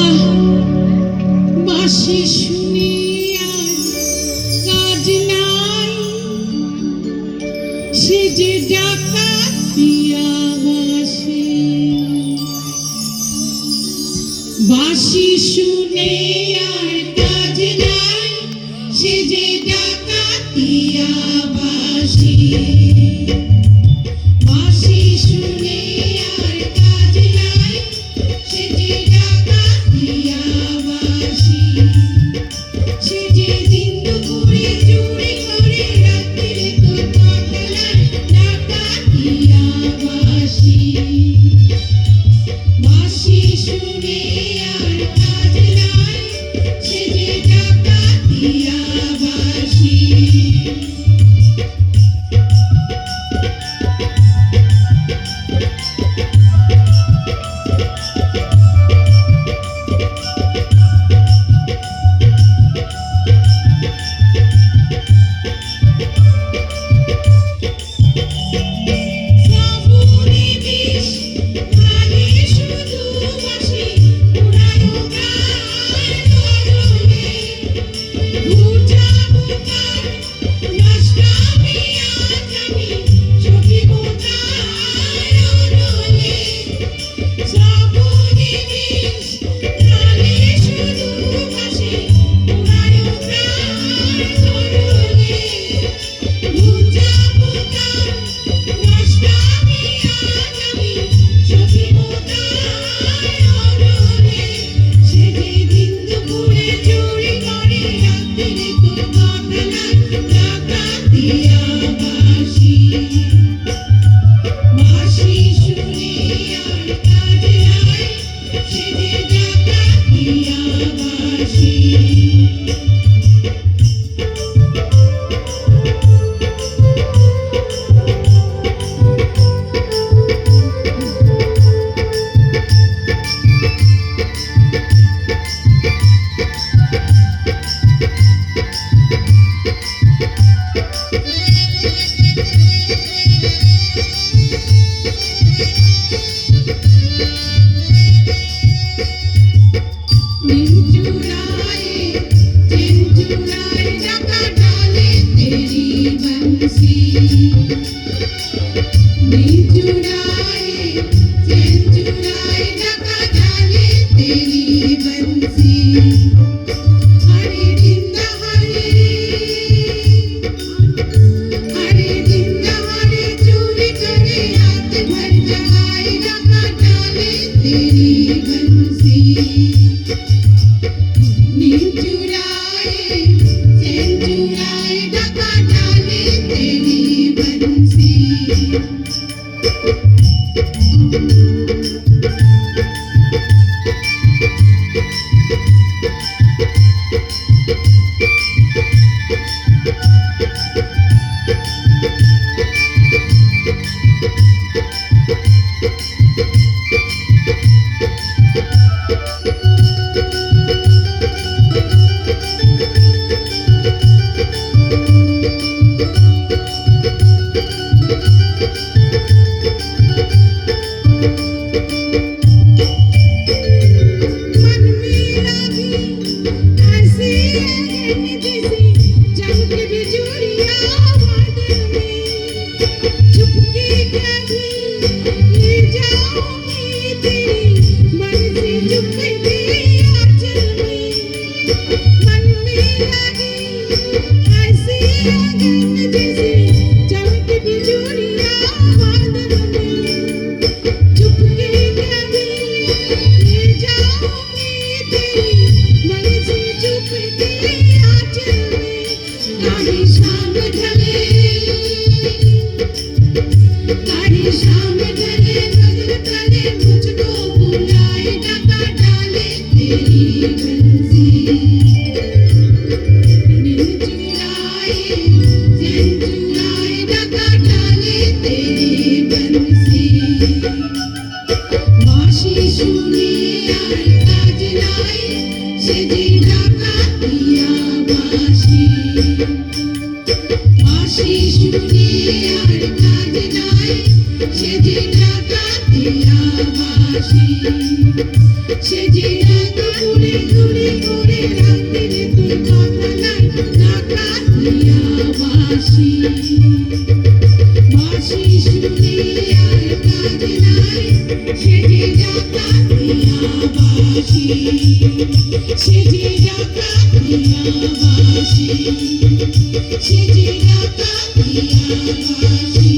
আহ বাঁশি শুনি আর কাজ নাই, সে যে ডাকাতিয়া বাঁশি। বাঁশি শুনে আর কাজ নাই, সে যে ডাকাতিয়া বাঁশি। বাঁশি শুনে আর কাজ নাই, সে যে ডাকাতিয়া বাঁশি। সে যে দিন দুপুরে চুরি করে রাত্রিরে তোর পাগলার ডাকাতিয়া বাঁশি। বাঁশি শুনে আর কাজ নাই, সে যে ডাকাতিয়া বাঁশি। শ্রাবণী বিষ ঢালে শুধু বাঁশি, উড়ায় গান গরলে। ঘুচা বুকার নষ্টামি আজ আমি সখী কোথায় অনলে। শ্রাবণী বিষ ঢালে শুধু বাঁশি, উড়ায় গান গরলে। ঘুচা বুকার নষ্টামি আজ আমি সখী কোথায় অনলে। সে যে দিন দুপুরে চুরি করে রাত্রিরে তোর পাগলার ডাকাতিয়া বাঁশি। বাঁশি শুনে আর কাজ নাই, সে যে ডাকাতিয়া বাঁশি। नीम चुराए चैन चुराए डाका डाले तेरी बंसी। नीम चुराए चैन चुराए डाका डाले तेरी बंसी। हरे दिन दहाड़े चोरी करे रात भर जगाए डाका डाले तेरी बंसी। नीम चुराए चैन चुराए डाका डाले तेरी बंसी। मन में लगी ऐसी लगन जैसे चमके बिजुरिया बादल में। चुपके कभी ले जाऊंगी तेरी बंसी चुपके आंचल में। मन में लगी ऐसी लगन जैसे चमके बिजुरिया बादल में। चुपके कभी ले जाऊंगी तेरी बंसी चुपके आंचल में। काली शाम ढले नजर तले मुझको बुलाए डाका डाले तेरी बंसी। नीम चुराए चैन चुराए डाका डाले तेरी बंसी। बाँशि শুনে আর কাজ নাই, সে যে ডাকাতিয়া বাঁশি। বাঁশি শুনে আর কাজ নাই, সে যে ডাকাতিয়া বাঁশি। সে যে দুপুরে ঘুরে ঘুরে রাত্রিরে তোর কথা নাই ডাকাতিয়া বাঁশি বাঁশি শুনে আর কাজ নাই সেজে ডাকাতিয়া বাঁশি সেজে ডাকাতিয়া বাঁশি সেজে ডাকাতিয়া বাঁশি